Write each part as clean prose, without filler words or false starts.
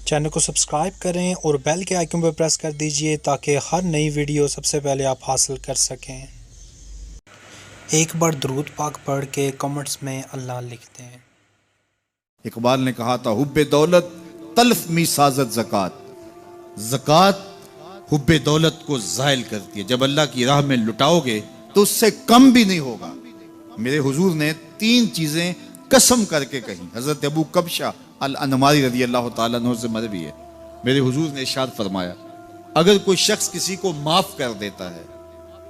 Channel को subscribe करें और बेल के आइकन पर प्रेस कर दीजिए ताकि हर नई वीडियो सबसे पहले आप हासिल कर सकें। एक बार दुरूद पाक पढ़ के कमेंट्स में अल्लाह लिखते हैं। इकबाल ने कहा था, हुब्बे दौलत तल्फ मी साजत ज़कात। ज़कात हुब्बे दौलत को ज़ायल करती है। जब अल्लाह की राह में लुटाओगे तो उससे कम भी नहीं होगा। मेरे हुजूर ने 3 चीजें कसम करके कही। हजरत अबू कबशा अल अनमारी रज़ी अल्लाह ताला अन्हु से मरवी है। मेरे हुजूर ने इरशाद फरमाया, अगर कोई शख्स किसी को माफ कर देता है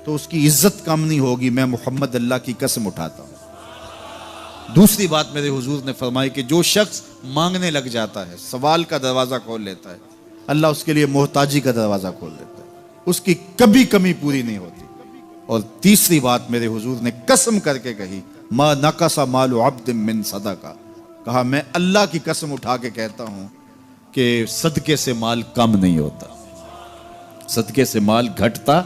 तो उसकी इज्जत कम नहीं होगी। मैं मोहम्मद अल्लाह की कसम उठाता हूं। दूसरी बात मेरे हुजूर ने फरमाई कि जो शख्स मांगने लग जाता है, सवाल का दरवाजा खोल लेता है, अल्लाह उसके लिए मोहताजी का दरवाजा खोल देता है। उसकी कभी कमी पूरी नहीं होती। और तीसरी बात मेरे हुजूर ने कसम करके कही, मा नकसा मालु अब्दिन मिन सदका। कहा, मैं अल्लाह की कसम उठा के कहता हूं कि सदके से माल कम नहीं होता, सदके से माल घटता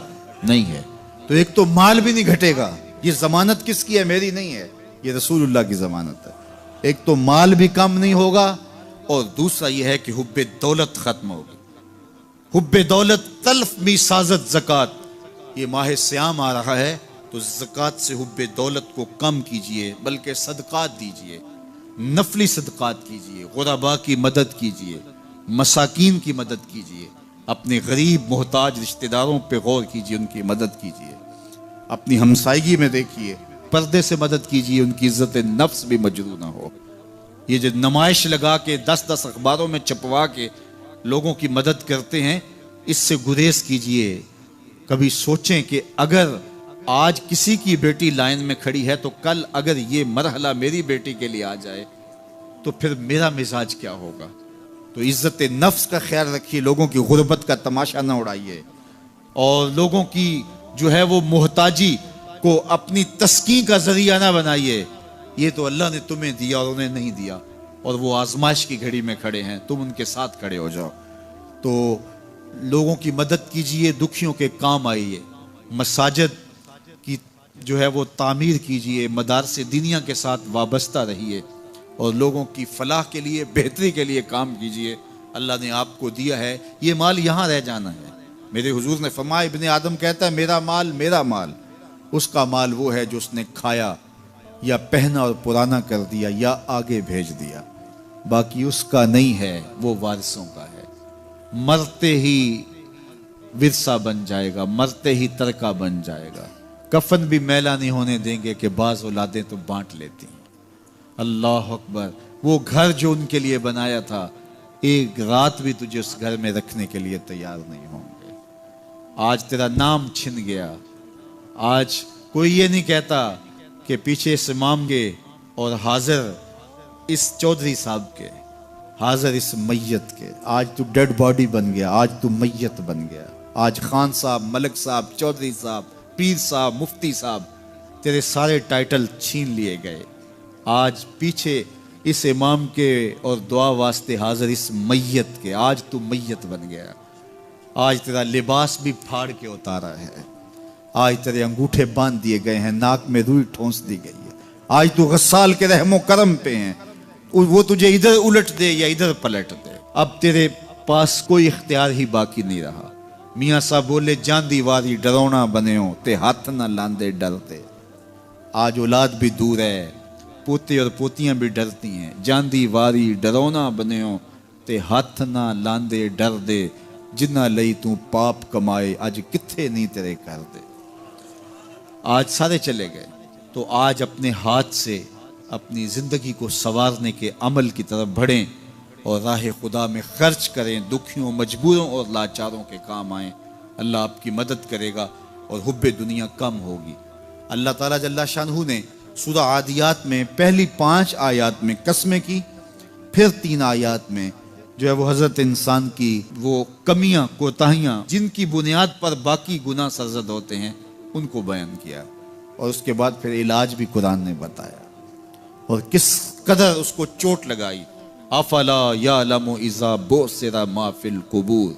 नहीं है। तो एक तो माल भी नहीं घटेगा। ये जमानत किसकी है? मेरी नहीं है, ये रसूलुल्लाह की जमानत है। एक तो माल भी कम नहीं होगा और दूसरा यह है कि हुब्बे दौलत खत्म होगी। हुब्बे दौलत तल्फ मी साजत ज़कात। ये माह सियाम आ रहा है तो ज़कात से हुब्बे दौलत को कम कीजिए, बल्कि सदकात दीजिए, नफली सदकात कीजिए, गुरबा की मदद कीजिए, मसाकीन की मदद कीजिए, अपने गरीब मोहताज रिश्तेदारों पे गौर कीजिए, उनकी मदद कीजिए, अपनी हमसायगी में देखिए, पर्दे से मदद कीजिए, उनकी इज्जत नफ्स भी मजरू ना हो। ये जो नुमाइश लगा के 10-10 अखबारों में छपवा के लोगों की मदद करते हैं, इससे गुरेज कीजिए। कभी सोचें कि अगर आज किसी की बेटी लाइन में खड़ी है तो कल अगर ये मरहला मेरी बेटी के लिए आ जाए तो फिर मेरा मिजाज क्या होगा। तो इज्जत नफ्स का ख्याल रखिए, लोगों की गुर्बत का तमाशा ना उड़ाइए और लोगों की जो है वो मोहताजी को अपनी तस्कीन का जरिया ना बनाइए। ये तो अल्लाह ने तुम्हें दिया और उन्हें नहीं दिया, और वो आजमाइश की घड़ी में खड़े हैं, तुम उनके साथ खड़े हो जाओ। तो लोगों की मदद कीजिए, दुखियों के काम आइए, मसाजिद की जो है वो तामीर कीजिए, मदारसे दीनिया के साथ वाबस्ता रहिए और लोगों की फलाह के लिए, बेहतरी के लिए काम कीजिए। अल्लाह ने आपको दिया है, ये माल यहाँ रह जाना है। मेरे हुजूर ने फरमाया, इब्ने आदम कहता है मेरा माल मेरा माल। उसका माल वो है जो उसने खाया या पहना और पुराना कर दिया या आगे भेज दिया, बाकी उसका नहीं है, वो वारिसों का है। मरते ही विरसा बन जाएगा, मरते ही तरका बन जाएगा। कफन भी मैला नहीं होने देंगे कि बाज औलादें तो बांट लेती हैं। अल्लाह अकबर। वो घर जो उनके लिए बनाया था, एक रात भी तुझे उस घर में रखने के लिए तैयार नहीं होंगे। आज तेरा नाम छिन गया। आज कोई ये नहीं कहता कि पीछे इस इमाम के और हाजिर इस चौधरी साहब के, हाजिर इस मैयत के। आज तू डेड बॉडी बन गया, आज तू मैयत बन गया। आज खान साहब, मलिक साहब, चौधरी साहब, पीर साहब, मुफ्ती साहब, तेरे सारे टाइटल छीन लिए गए। आज पीछे इस इमाम के और दुआ वास्ते हाजिर इस मैयत के, आज तू मैयत बन गया। आज तेरा लिबास भी फाड़ के उतारा है। आज तेरे अंगूठे बांध दिए गए हैं, नाक में रुई ठोंस दी गई है। आज तू गस्साल के रहमो करम पे हैं, वो तुझे इधर उलट दे या इधर पलट दे। अब तेरे पास कोई इख्तियार ही बाकी नहीं रहा। मियाँ साहब बोले, जांदी वारी डरौना बने हो ते हाथ ना लांदे डरते। आज औलाद भी दूर है, पोते और पोतियां भी डरती हैं। जांदी वारी डरौना बने हो ते हाथ ना लांदे डर दे, जिन्ना लई तू पाप कमाए अज किथे नहीं तेरे कर दे। आज सारे चले गए, तो आज अपने हाथ से अपनी जिंदगी को संवारने के अमल की तरफ बढ़ें और राह खुदा में खर्च करें। दुखियों, मजबूरों और लाचारों के काम आएं। अल्लाह आपकी मदद करेगा और हुब्बे दुनिया कम होगी। अल्लाह ताला जल्ला शानहू ने सूरह आदियात में पहली 5 आयात में कसमें की, फिर 3 आयात में जो है वो हजरत इंसान की वो कमियां, कोताहियां, जिनकी बुनियाद पर बाकी गुनाह सरजद होते हैं, उनको बयान किया। और उसके बाद फिर इलाज भी कुरान ने बताया और किस कदर उसको चोट लगाई। अफला यालमु इज़ा बुसिरा मा फिल कुबूर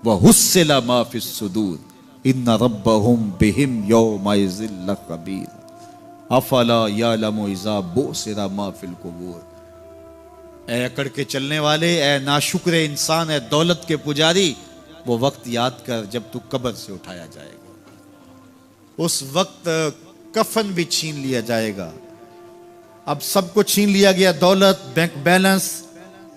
व हुस्सिला मा फिस सुदूर इन्ना रब्बहुम बिहिम यौमइज़िल लखबीर। अफला यालमु इज़ा बुसिरा मा फिल कुबूर। ए अकड़ के चलने वाले, ए नाशुक्र इंसान, ए दौलत के पुजारी, वो वक्त याद कर जब तू कब्र से उठाया जाएगा। उस वक्त कफन भी छीन लिया जाएगा। अब सब कुछ छीन लिया गया, दौलत, बैंक बैलेंस,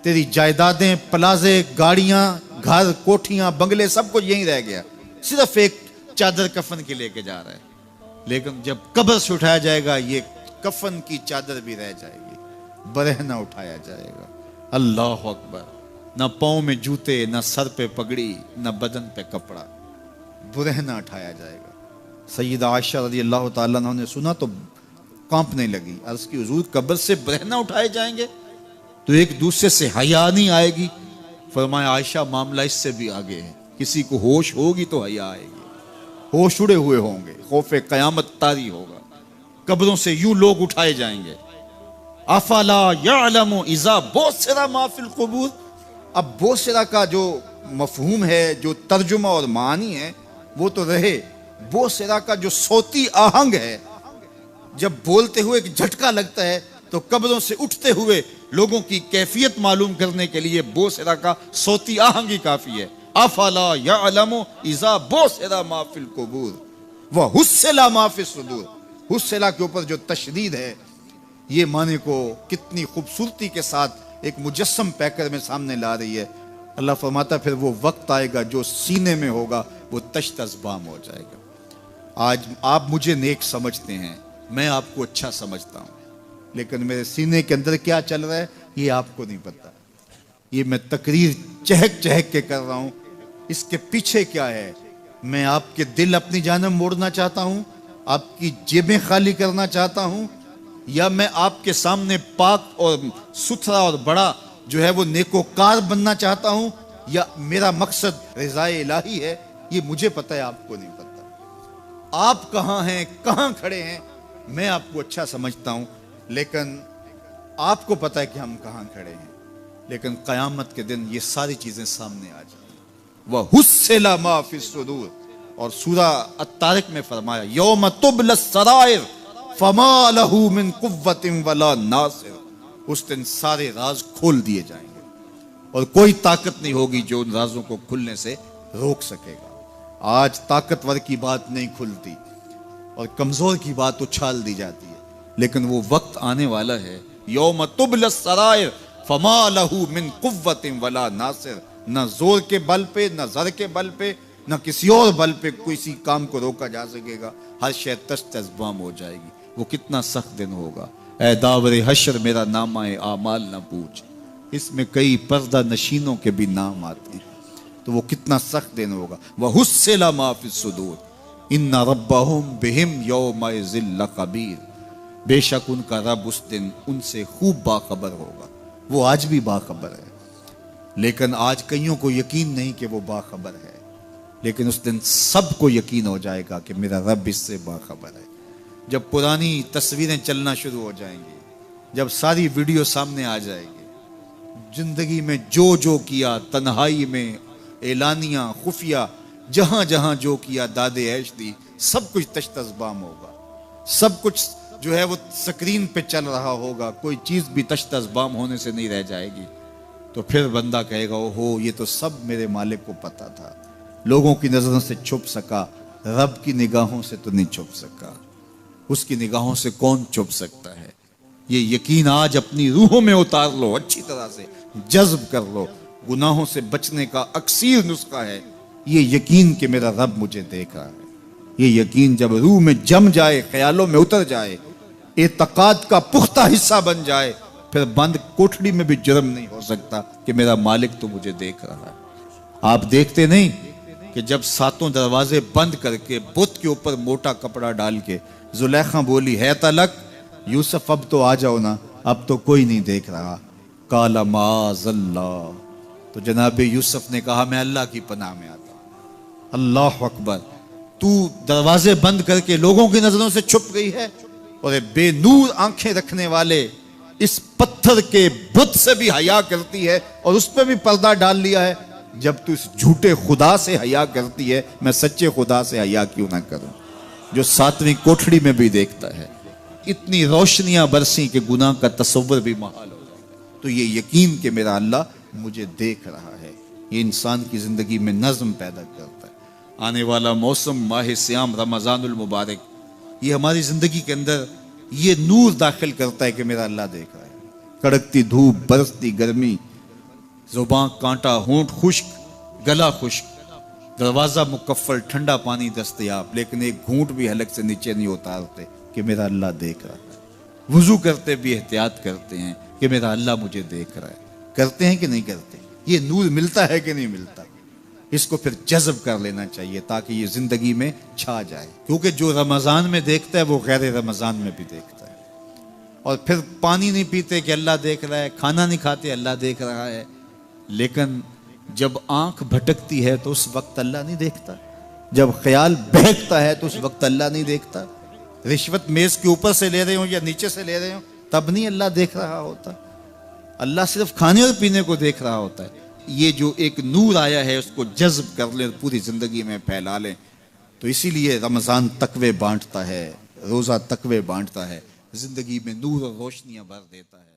तेरी जायदादें, प्लाजे, गाड़ियां, घर, कोठियां, बंगले, सब कुछ यहीं रह गया। सिर्फ एक चादर कफन के लेके जा रहा है। लेकिन जब कब्र से उठाया जाएगा, ये कफन की चादर भी रह जाएगी, बरहना उठाया जाएगा। अल्लाह अकबर। ना पाँव में जूते, ना सर पे पगड़ी, ना बदन पे कपड़ा, बुरहना उठाया जाएगा। सैयदा आयशा रज़ी अल्लाह ताला अन्हा ने सुना तो कांपने लगी। अर्ज़ की हुजूर, कब्र से बुरहना उठाए जाएंगे तो एक दूसरे से हया नहीं आएगी? फरमाया आयशा, मामला इससे भी आगे है। किसी को होश होगी तो हया आएगी, होश उड़े हुए होंगे, खौफे कयामत तारी होगा। कब्रों से यूं लोग उठाए जाएंगे। अफला यअलमु इज़ा बुसिरा मा फिल कुबूर। अब बोसिरा का जो मफहूम है, जो तर्जुमा और मानी है, वो तो रहे। बोसिरा का जो सोती आहंग है, जब बोलते हुए एक झटका लगता है तो कब्रों से उठते हुए लोगों की कैफियत मालूम करने के लिए बोसिरा का सोती आहंग ही काफी है। अफला यअलमु इज़ा बुसिरा मा फिल कुबूर व हुस्सिला मा फिस सुदूर। हुस्सिला के ऊपर जो तशदीद है, ये माने को कितनी खूबसूरती के साथ एक मुजस्सम पैकर में सामने ला रही है। अल्लाह फरमाता, फिर वो वक्त आएगा जो सीने में होगा वो तश्तज़बाम हो जाएगा। आज आप मुझे नेक समझते हैं, मैं आपको अच्छा समझता हूं, लेकिन मेरे सीने के अंदर क्या चल रहा है ये आपको नहीं पता। ये मैं तकरीर चहक चहक के कर रहा हूं, इसके पीछे क्या है? मैं आपके दिल अपनी जानब मोड़ना चाहता हूं, आपकी जेबें खाली करना चाहता हूं, या मैं आपके सामने पाक और सुथरा और बड़ा जो है वो नेकोकार बनना चाहता हूं, या मेरा मकसद रिज़ाए इलाही है? ये मुझे पता है, आपको नहीं पता। आप कहां हैं, कहां खड़े हैं, मैं आपको अच्छा समझता हूं, लेकिन आपको पता है कि हम कहां खड़े हैं। लेकिन क़यामत के दिन ये सारी चीजें सामने आ जाएंगी। वह हुस्सिला मा फिस सुदूर। और सूरा अत-तारिक में फरमाया, यौम तुबला सराइर फमा लहू मिन कुव्वतिन वला नासिर। उस दिन सारे राज खोल दिए जाएंगे और कोई ताकत नहीं होगी जो उन राजों को खुलने से रोक सकेगा। आज ताकतवर की बात नहीं खुलती और कमजोर की बात उछाल दी जाती है, लेकिन वो वक्त आने वाला है, यौम तुबला सराइर फमा लहू मिन कुव्वतिन वला नासिर। न जोर के बल पे, न जर के बल पे, न किसी और बल पे किसी काम को रोका जा सकेगा। हर शय तश्तज़बाम हो जाएगी। वो कितना सख्त दिन होगा। ऐ दावरे हशर मेरा नामाए आमाल न पूछ, इसमें कई पर्दा नशीनों के भी नाम आते हैं। तो वो कितना सख्त दिन होगा। वह हुस्सिला मा फिस सुदूर इन्ना रब्बहुम बिहिम यौमइज़िन लखबीर। बेशक उनका रब उस दिन उनसे खूब बाखबर होगा। वो आज भी बाखबर है, लेकिन आज कईयों को यकीन नहीं कि वो बाखबर है, लेकिन उस दिन सबको यकीन हो जाएगा कि मेरा रब इससे बाखबर है। जब पुरानी तस्वीरें चलना शुरू हो जाएंगी, जब सारी वीडियो सामने आ जाएगी, जिंदगी में जो जो किया, तन्हाई में, एलानिया, खुफिया, जहां जहां जो किया, दादे ऐश दी, सब कुछ तश्तज़बाम होगा। सब कुछ जो है वो स्क्रीन पे चल रहा होगा, कोई चीज भी तश्तज़बाम होने से नहीं रह जाएगी। तो फिर बंदा कहेगा, ओहो ये तो सब मेरे मालिक को पता था, लोगों की नजरों से छुप सका, रब की निगाहों से तो नहीं छुप सका। उसकी निगाहों से कौन छुप सकता है? ये यकीन आज अपनी रूहों में उतार लो, अच्छी तरह से जज्ब कर लो। गुनाहों से बचने का अक्सीर नुस्खा है ये यकीन कि मेरा रब मुझे देख रहा है। ये यकीन जब रूह में जम जाए, ख्यालों में उतर जाए, एतकाद का पुख्ता हिस्सा बन जाए, फिर बंद कोठड़ी में भी जुर्म नहीं हो सकता कि मेरा मालिक तो मुझे देख रहा है। आप देखते नहीं कि जब सातों दरवाजे बंद करके बुत के ऊपर मोटा कपड़ा डाल के जुलेखा बोली, है तलक यूसुफ अब तो आ जाओ ना, अब तो कोई नहीं देख रहा। काला माज़ल्लाह, तो जनाब यूसुफ ने कहा, मैं अल्लाह की पनाह में आता हूं। अल्लाह अकबर। तू दरवाजे बंद करके लोगों की नजरों से छुप गई है, और बेनूर आंखें रखने वाले इस पत्थर के बुत से भी हया करती है और उस पर भी पर्दा डाल लिया है। जब तू इस झूठे खुदा से हया करती है, मैं सच्चे खुदा से हया क्यों ना करूं, जो सातवीं कोठड़ी में भी देखता है। इतनी रोशनियां बरसी कि गुनाह का तसव्वुर भी महाल हो जाए। तो ये यकीन कि मेरा अल्लाह मुझे देख रहा है, ये इंसान की ज़िंदगी में नज़म पैदा करता है। आने वाला मौसम माह सियाम रमज़ानुल मुबारक, ये हमारी ज़िंदगी के अंदर ये नूर दाखिल करता है कि मेरा अल्लाह देख रहा है। कड़कती धूप, बरसती गर्मी, ज़ुबान कांटा, होंठ खुश्क, गला खुश्क, दरवाज़ा मुकफ्फल, ठंडा पानी दस्तयाब, लेकिन एक घूंट भी हलक से नीचे नहीं उतारते कि मेरा अल्लाह देख रहा है। वुज़ू करते भी एहतियात करते हैं कि मेरा अल्लाह मुझे देख रहा है। करते हैं कि नहीं करते? ये नूर मिलता है कि नहीं मिलता? इसको फिर जज़ब कर लेना चाहिए ताकि ये ज़िंदगी में छा जाए, क्योंकि जो रमज़ान में देखता है वो गैर रमज़ान में भी देखता है। और फिर पानी नहीं पीते कि अल्लाह देख रहा है, खाना नहीं खाते अल्लाह देख रहा है, लेकिन जब आंख भटकती है तो उस वक्त अल्लाह नहीं देखता, जब ख्याल बहकता है तो उस वक्त अल्लाह नहीं देखता। रिश्वत मेज के ऊपर से ले रहे हो या नीचे से ले रहे हो तब नहीं अल्लाह देख रहा होता, अल्लाह सिर्फ खाने और पीने को देख रहा होता है। ये जो एक नूर आया है उसको जज्ब कर लें, पूरी जिंदगी में फैला लें। तो इसीलिए रमज़ान तकवे बांटता है, रोज़ा तकवे बांटता है, जिंदगी में नूर और रोशनियां भर देता है।